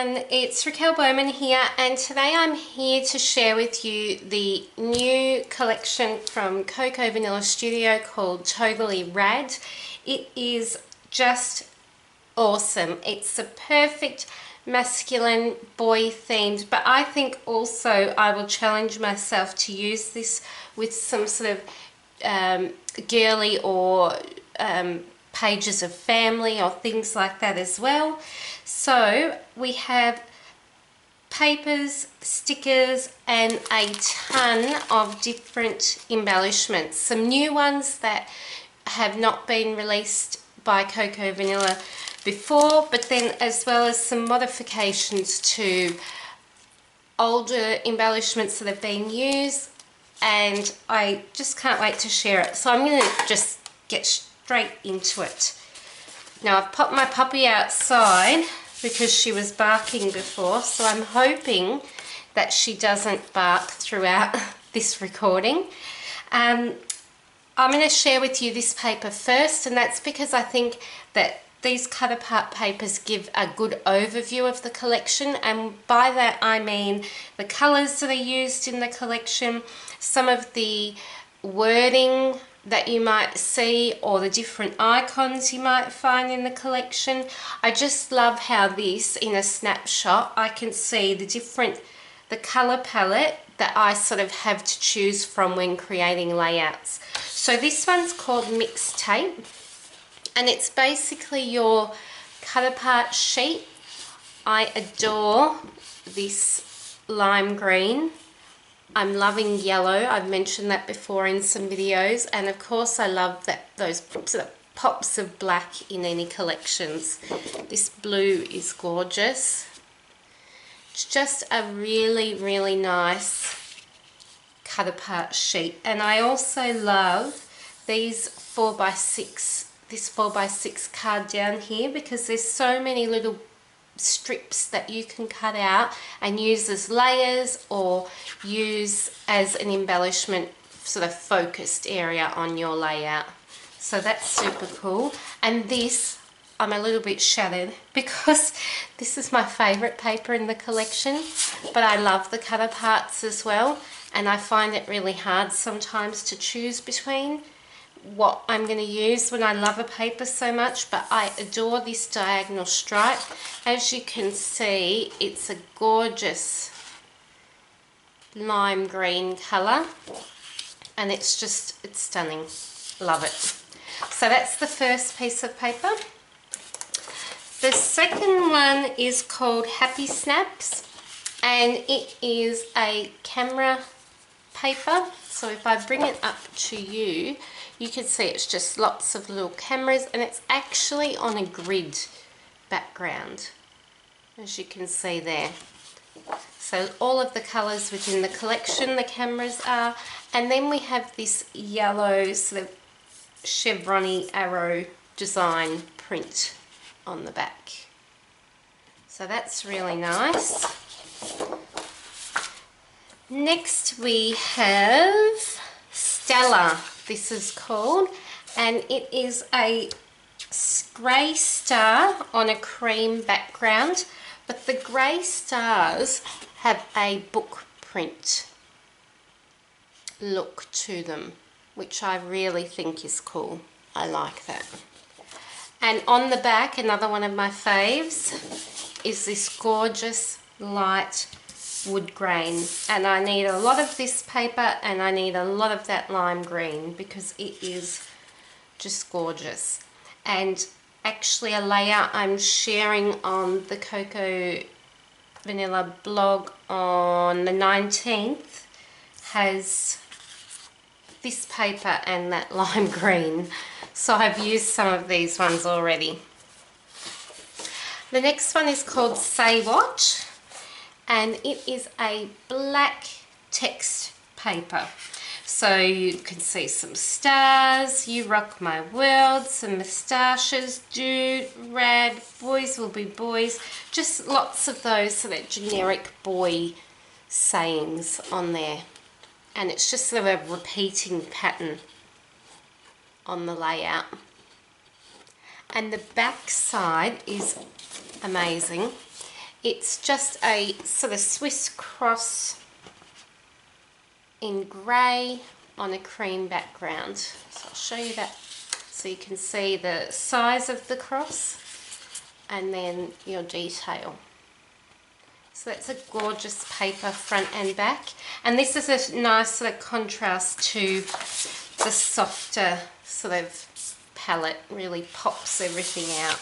everyone, it's Raquel Bowman here, and today I'm here to share with you the new collection from Coco Vanilla Studio called Totally Rad. It is just awesome. It's a perfect masculine boy themed, but I think also I will challenge myself to use this with some sort of girly or pages of family or things like that as well. So we have papers, stickers, and a ton of different embellishments. Some new ones that have not been released by Coco Vanilla before, but then as well as some modifications to older embellishments that have been used, and I just can't wait to share it. So I'm going to just get straight into it. Now I've popped my puppy outside because she was barking before, so I'm hoping that she doesn't bark throughout this recording. I'm going to share with you this paper first, and that's because I think that these cut apart papers give a good overview of the collection, and by that I mean the colours that are used in the collection, some of the wording that you might see, or the different icons you might find in the collection. I just love how this, in a snapshot, I can see the colour palette that I sort of have to choose from when creating layouts. So this one's called Mixtape, and it's basically your cut apart sheet. I adore this lime green. I'm loving yellow. I've mentioned that before in some videos, and of course I love those sort of pops of black in any collections. This blue is gorgeous. It's just a really nice cut apart sheet, and I also love these 4x6, this 4x6 card down here, because there's so many little strips that you can cut out and use as layers or use as an embellishment sort of focused area on your layout. So that's super cool. And this, I'm a little bit shattered because this is my favorite paper in the collection, but I love the cut aparts as well, and I find it really hard sometimes to choose between what I'm going to use when I love a paper so much. But I adore this diagonal stripe. As you can see, it's a gorgeous lime green colour, and it's stunning. Love it. So that's the first piece of paper. The second one is called Happy Snaps, and it is a camera paper. So if I bring it up to you, you can see it's just lots of little cameras, and it's actually on a grid background, as you can see there. So all of the colours within the collection, the cameras are, and then we have this yellow sort of chevron-y arrow design print on the back. So that's really nice. Next we have Stella, this is called, and it is a grey star on a cream background, but the grey stars have a book print look to them, which I really think is cool. I like that. And on the back, another one of my faves, is this gorgeous light wood grain, and I need a lot of this paper and I need a lot of that lime green because it is just gorgeous. And actually a layout I'm sharing on the Coco Vanilla blog on the 19th has this paper and that lime green, so I've used some of these ones already. The next one is called Say What, and it is a black text paper. So you can see some stars, you rock my world, some moustaches, dude, rad, boys will be boys, just lots of those sort of generic boy sayings on there. And it's just sort of a repeating pattern on the layout. And the back side is amazing. It's just a sort of Swiss cross in grey on a cream background. So I'll show you that so you can see the size of the cross and then your detail. So that's a gorgeous paper front and back, and this is a nice sort of contrast to the softer sort of palette, really pops everything out.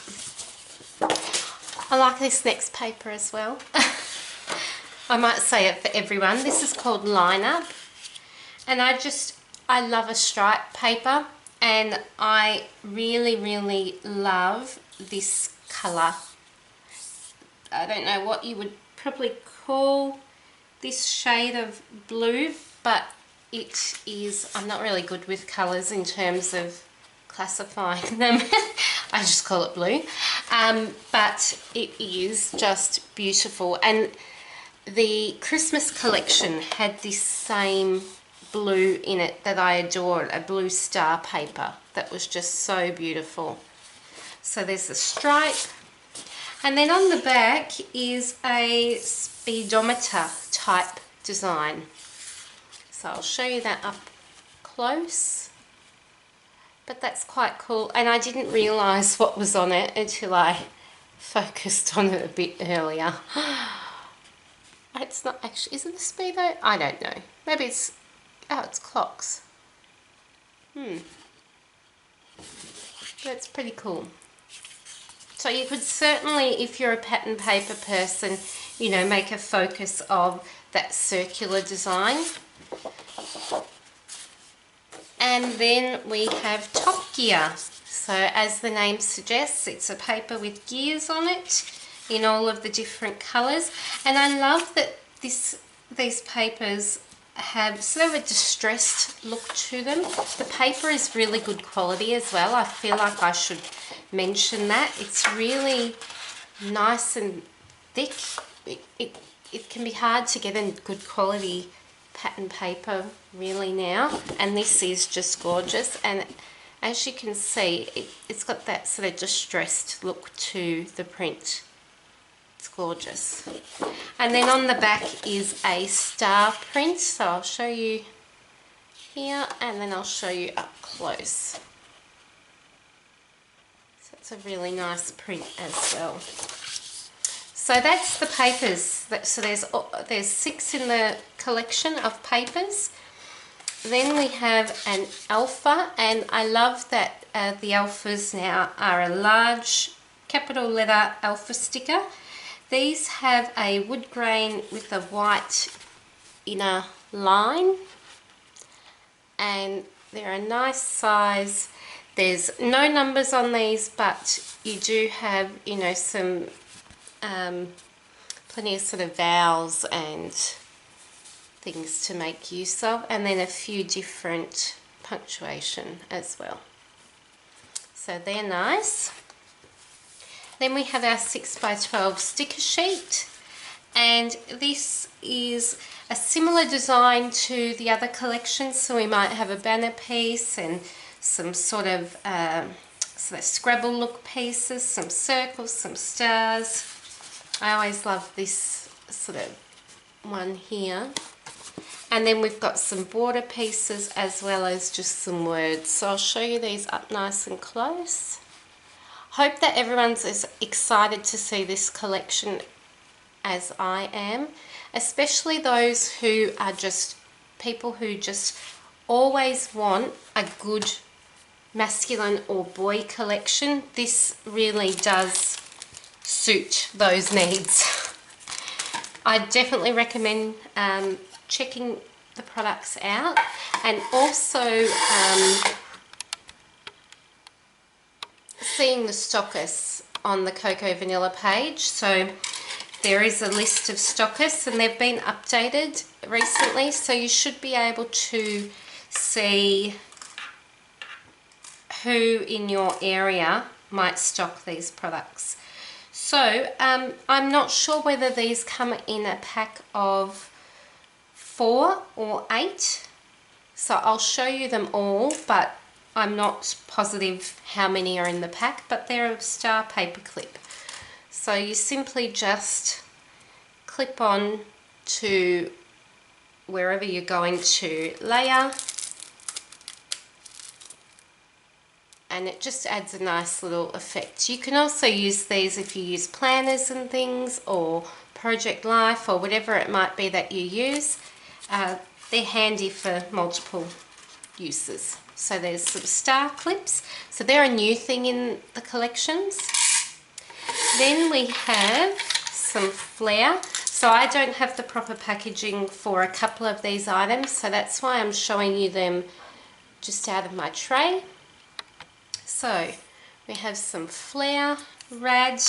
I like this next paper as well. I might say it for everyone. This is called Line Up, and I love a stripe paper, and I really love this colour. I don't know what you would probably call this shade of blue, but it is, I'm not really good with colours in terms of classifying them. I just call it blue, but it is just beautiful. And the Christmas collection had this same blue in it that I adored, a blue star paper that was just so beautiful. So there's the stripe, and then on the back is a speedometer type design. So I'll show you that up close, but that's quite cool, and I didn't realise what was on it until I focused on it a bit earlier. It's not actually, is it a speedo? I don't know. Maybe it's, oh, it's clocks. That's pretty cool. So you could certainly, if you're a pattern paper person, you know, make a focus of that circular design. And then we have Top Gear. So as the name suggests, it's a paper with gears on it in all of the different colours. And I love that these papers have sort of a distressed look to them. The paper is really good quality as well. I feel like I should mention that. It's really nice and thick. It can be hard to get a good quality pattern paper really now, and this is just gorgeous. And as you can see, it's got that sort of distressed look to the print. It's gorgeous. And then on the back is a star print, so I'll show you here and then I'll show you up close. So it's a really nice print as well. So that's the papers. So there's 6 in the collection of papers. Then we have an alpha, and I love that the alphas now are a large capital letter alpha sticker. These have a wood grain with a white inner line, and they're a nice size. There's no numbers on these, but you do have, you know, some plenty of sort of vowels and things to make use of, and then a few different punctuation as well. So they're nice. Then we have our 6x12 sticker sheet, and this is a similar design to the other collection. So we might have a banner piece and some sort of Scrabble look pieces, some circles, some stars. I always love this sort of one here. And then we've got some border pieces as well as just some words. So I'll show you these up nice and close. Hope that everyone's as excited to see this collection as I am, especially those who are just people who just always want a good masculine or boy collection. This really does suit those needs. I definitely recommend checking the products out, and also seeing the stockists on the Cocoa Vanilla page. So there is a list of stockists, and they've been updated recently, so you should be able to see who in your area might stock these products. So I'm not sure whether these come in a pack of 4 or 8, so I'll show you them all, but I'm not positive how many are in the pack, but they're a star paper clip. So you simply just clip on to wherever you're going to layer, and it just adds a nice little effect. You can also use these if you use planners and things, or Project Life, or whatever it might be that you use. They're handy for multiple uses. So there's some star clips. So they're a new thing in the collections. Then we have some flair. So I don't have the proper packaging for a couple of these items, so that's why I'm showing you them just out of my tray. So we have some Flair Rad,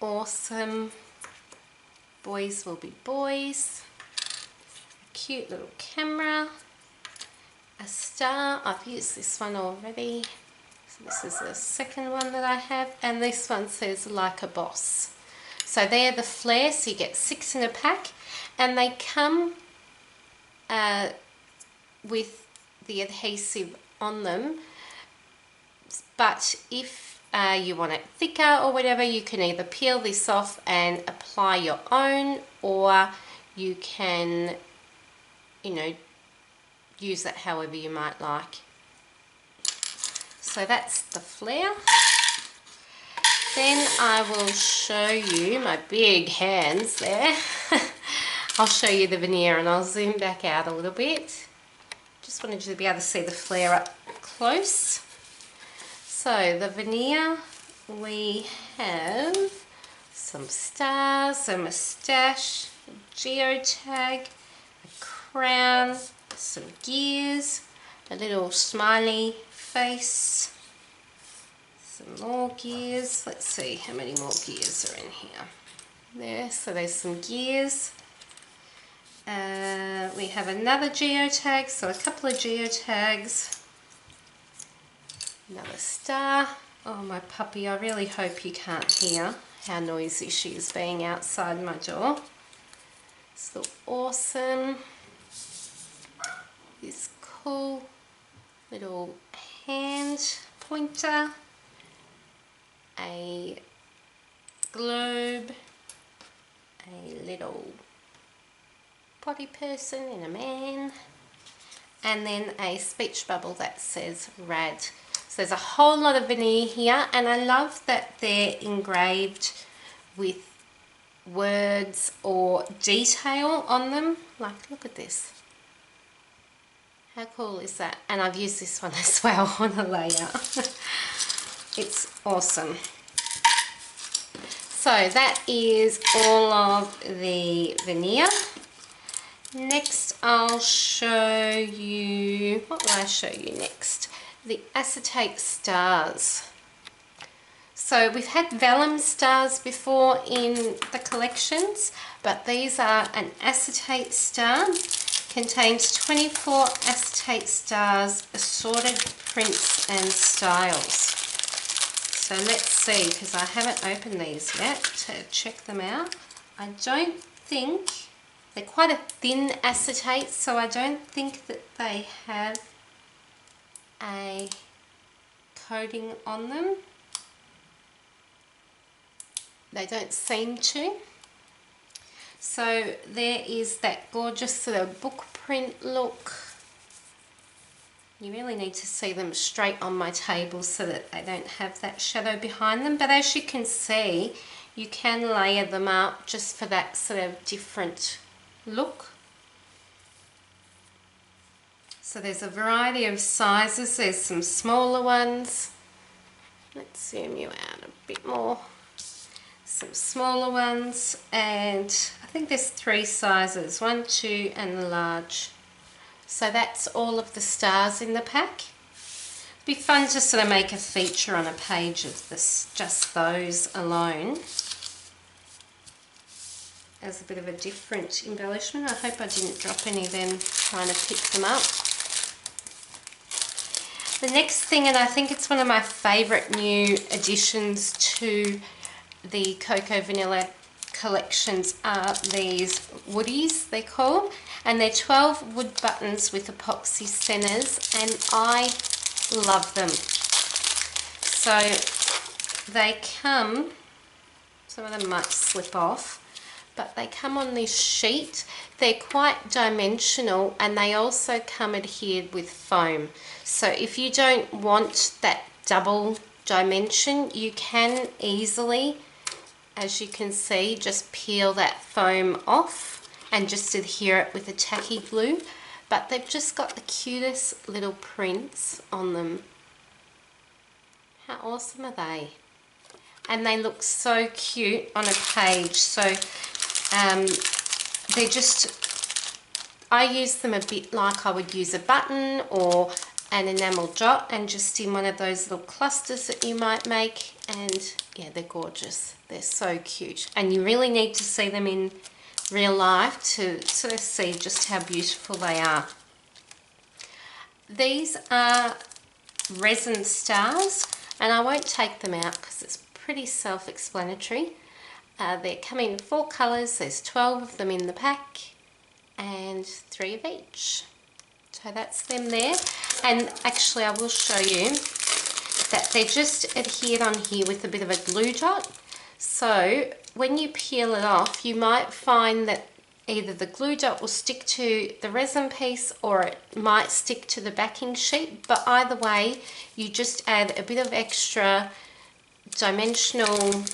awesome, boys will be boys, a cute little camera, a star. I've used this one already, so this is the second one that I have, and this one says like a boss. So they're the Flair, so you get 6 in a pack, and they come with the adhesive on them. But if you want it thicker or whatever, you can either peel this off and apply your own, or you can, you know, use it however you might like. So that's the Flair. Then I will show you my big hands there. I'll show you the Veneer, and I'll zoom back out a little bit. Just wanted you to be able to see the Flair up close. So the Veneer, we have some stars, a moustache, a geotag, a crown, some gears, a little smiley face, some more gears. Let's see how many more gears are in here. There, so there's some gears. We have another geotag, so a couple of geotags. Another star. Oh, my puppy, I really hope you can't hear how noisy she is being outside my door. So awesome. This cool little hand pointer. A globe. A little potty person in a man. And then a speech bubble that says Rad. So there's a whole lot of Veneer here, and I love that they're engraved with words or detail on them. Like, look at this. How cool is that? And I've used this one as well on a layer. It's awesome. So that is all of the Veneer. Next I'll show you, what will I show you next? The acetate stars. So we've had vellum stars before in the collections, but these are an acetate star. Contains 24 acetate stars, assorted prints and styles. So let's see, because I haven't opened these yet to check them out. I don't think, they're quite a thin acetate, so I don't think that they have a coating on them. They don't seem to. So there is that gorgeous sort of book print look. You really need to see them straight on my table so that they don't have that shadow behind them. But as you can see, you can layer them up just for that sort of different look. So there's a variety of sizes. There's some smaller ones. Let's zoom you out a bit more. Some smaller ones, and I think there's 3 sizes, 1, 2 and the large. So that's all of the stars in the pack. It'd be fun to sort of make a feature on a page of this, just those alone, as a bit of a different embellishment. I hope I didn't drop any then trying to pick them up. The next thing, and I think it's one of my favourite new additions to the Cocoa Vanilla collections, are these woodies, they're called, and they're 12 wood buttons with epoxy centers, and I love them. So they come, some of them might slip off, but they come on this sheet. They're quite dimensional, and they also come adhered with foam. So if you don't want that double dimension, you can easily, as you can see, just peel that foam off and just adhere it with a tacky glue. But they've just got the cutest little prints on them. How awesome are they? And they look so cute on a page. So they're just, I use them a bit like I would use a button or an enamel dot, and just in one of those little clusters that you might make. And yeah, they're gorgeous. They're so cute. And you really need to see them in real life to sort of see just how beautiful they are. These are resin stars, and I won't take them out because it's pretty self-explanatory. They come in 4 colours. There's 12 of them in the pack and 3 of each. So that's them there. And actually I will show you that they're just adhered on here with a bit of a glue dot. So when you peel it off, you might find that either the glue dot will stick to the resin piece or it might stick to the backing sheet. But either way, you just add a bit of extra dimensional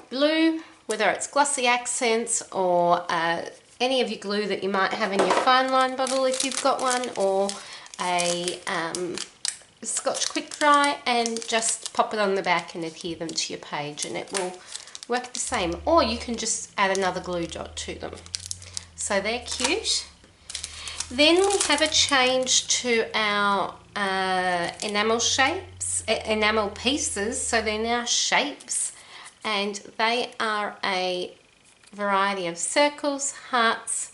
glue, whether it's glossy accents or any of your glue that you might have in your fine line bottle if you've got one, or a Scotch quick dry, and just pop it on the back and adhere them to your page, and it will work the same. Or you can just add another glue dot to them. So they're cute. Then we have a change to our enamel shapes, enamel pieces. So they're now shapes, and they are a variety of circles, hearts,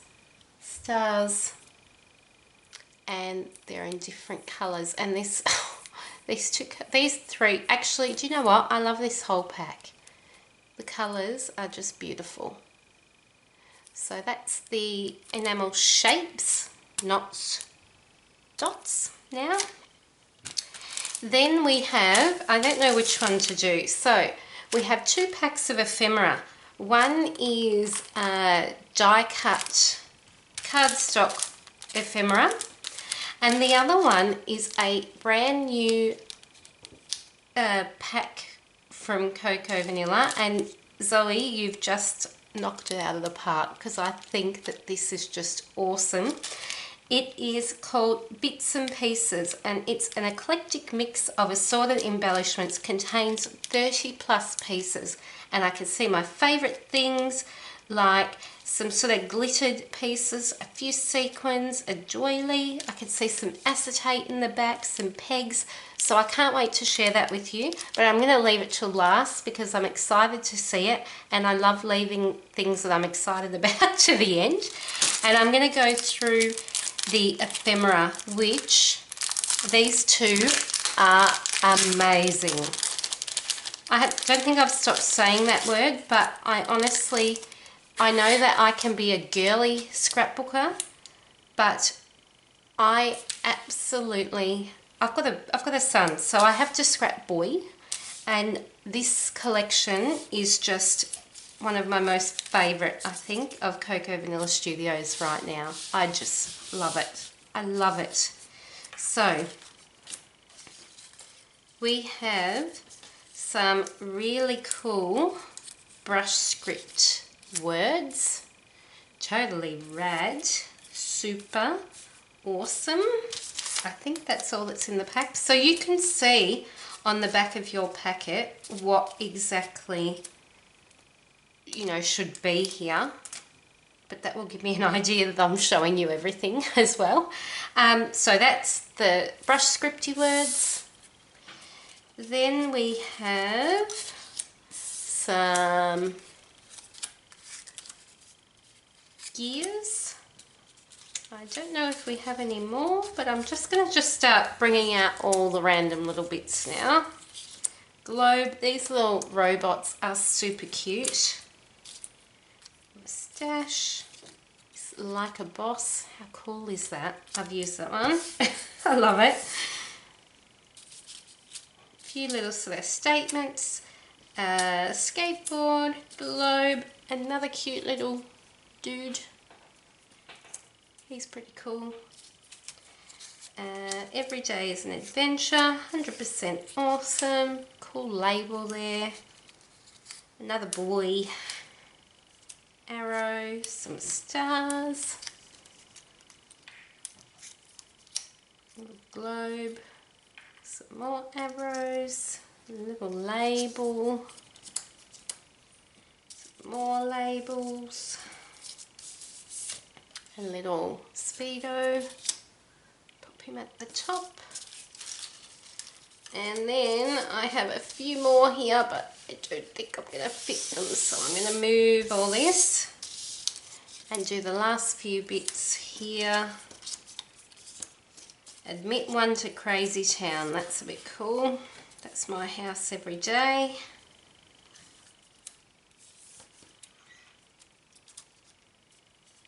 stars, and they're in different colours. And this, these 3, actually, do you know what? I love this whole pack. The colours are just beautiful. So that's the enamel shapes, not dots now. Then we have, I don't know which one to do. So we have 2 packs of ephemera. One is die cut cardstock ephemera, and the other one is a brand new pack from Cocoa Vanilla. And Zoe, you've just knocked it out of the park, because I think that this is just awesome. It is called Bits and Pieces, and it's an eclectic mix of assorted embellishments, contains 30 plus pieces. And I can see my favourite things like some sort of glittered pieces, a few sequins, a doily. I can see some acetate in the back, some pegs. So I can't wait to share that with you, but I'm going to leave it till last because I'm excited to see it, and I love leaving things that I'm excited about to the end. And I'm going to go through the ephemera, which these 2 are amazing. I don't think I've stopped saying that word, but I honestly, I know that I can be a girly scrapbooker, but I absolutely, I've got a son, so I have to scrap boy, and this collection is just one of my most favourite, I think, of Cocoa Vanilla Studios right now. I just love it. I love it. So we have some really cool brush script words. Totally rad, super awesome. I think that's all that's in the pack. So you can see on the back of your packet what exactly, you know, should be here, but that will give me an idea that I'm showing you everything as well. So that's the brush scripty words. Then we have some gears. I don't know if we have any more, but I'm just going to start bringing out all the random little bits now. Globe, these little robots are super cute. Moustache, it's like a boss. How cool is that? I've used that one. I love it. A few little sort of statements. skateboard, globe, another cute little dude. He's pretty cool. Every day is an adventure, 100% awesome. Cool label there. Another boy. Arrow, some stars. Little globe. Some more arrows. A little label. Some more labels. A little Speedo. Pop him at the top. And then I have a few more here, but I don't think I'm going to fit them, so I'm going to move all this and do the last few bits here. Admit one to Crazy Town, that's a bit cool. That's my house every day.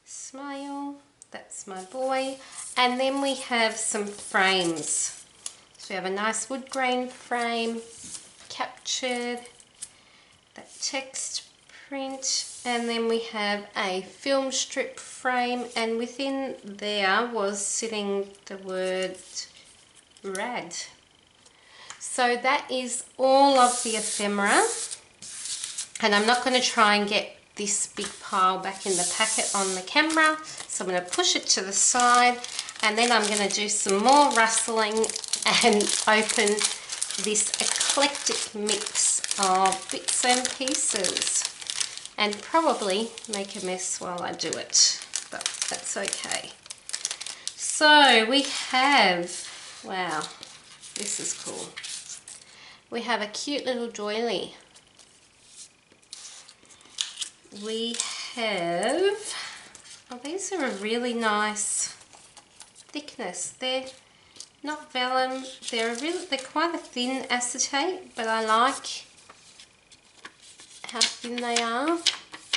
Smile, that's my boy. And then we have some frames. So we have a nice wood grain frame, captured, that text print, and then we have a film strip frame, and within there was sitting the word rad. So that is all of the ephemera, and I'm not going to try and get this big pile back in the packet on the camera, so I'm going to push it to the side, and then I'm going to do some more rustling and open this eclectic mix of bits and pieces, and probably make a mess while I do it, but that's okay. So we have, wow, this is cool. We have a cute little doily. We have, oh, these are a really nice thickness. They're not vellum, they're quite a thin acetate, but I like how thin they are.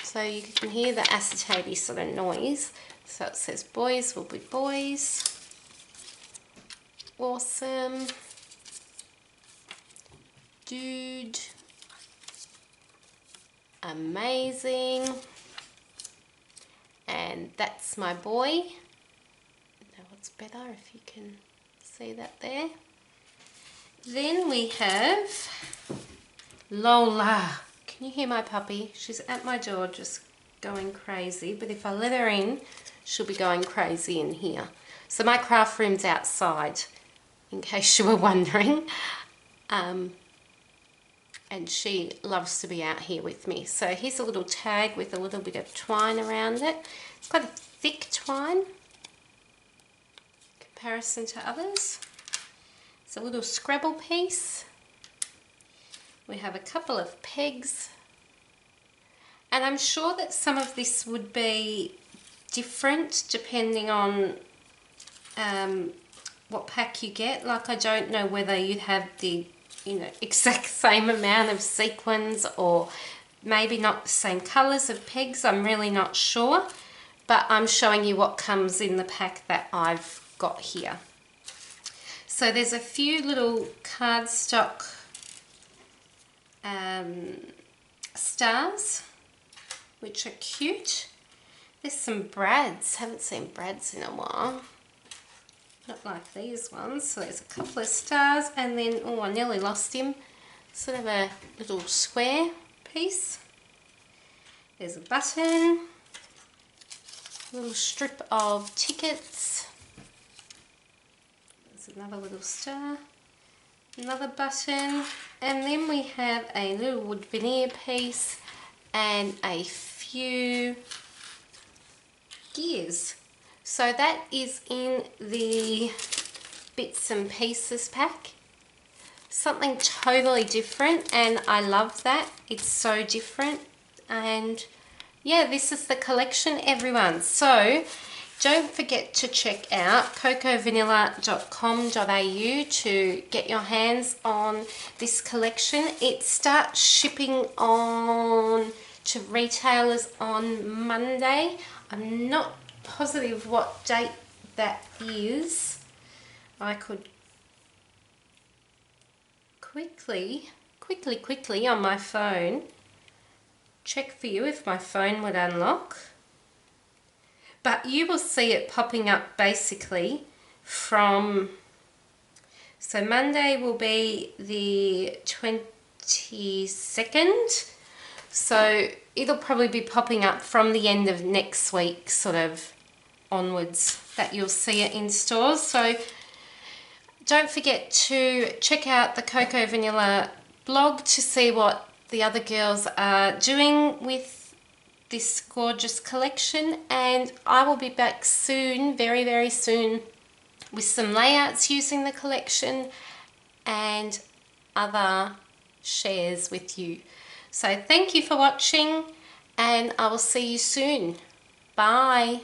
So you can hear the acetate sort of noise. So it says boys will be boys. Awesome. Dude. Amazing. And that's my boy. Now what's better if you can see that there. Then we have Lola. Can you hear my puppy? She's at my door just going crazy, but if I let her in, she'll be going crazy in here. So my craft room's outside, in case you were wondering. And she loves to be out here with me. So here's a little tag with a little bit of twine around it. It's quite a thick twine in comparison to others. It's a little Scrabble piece. We have a couple of pegs. And I'm sure that some of this would be different depending on what pack you get. Like, I don't know whether you'd have the exact same amount of sequins, or maybe not the same colours of pegs. I'm really not sure, but I'm showing you what comes in the pack that I've got here. So there's a few little cardstock stars, which are cute. There's some brads. Haven't seen brads in a while. Not like these ones. So there's a couple of stars, and then, oh, I nearly lost him. Sort of a little square piece. There's a button. A little strip of tickets. There's another little star. Another button. And then we have a little wood veneer piece and a few gears. So that is in the bits and pieces pack. Something totally different, and I love that. It's so different. And yeah, this is the collection, everyone. So don't forget to check out cocovanilla.com.au to get your hands on this collection. It starts shipping on to retailers on Monday. I'm not positive what date that is. I could quickly quickly on my phone check for you if my phone would unlock. But you will see it popping up basically from, so Monday will be the 22nd. So it'll probably be popping up from the end of next week sort of onwards that you'll see it in stores. So don't forget to check out the Cocoa Vanilla blog to see what the other girls are doing with this gorgeous collection, and I will be back soon, very soon, with some layouts using the collection and other shares with you. So thank you for watching, and I will see you soon. Bye.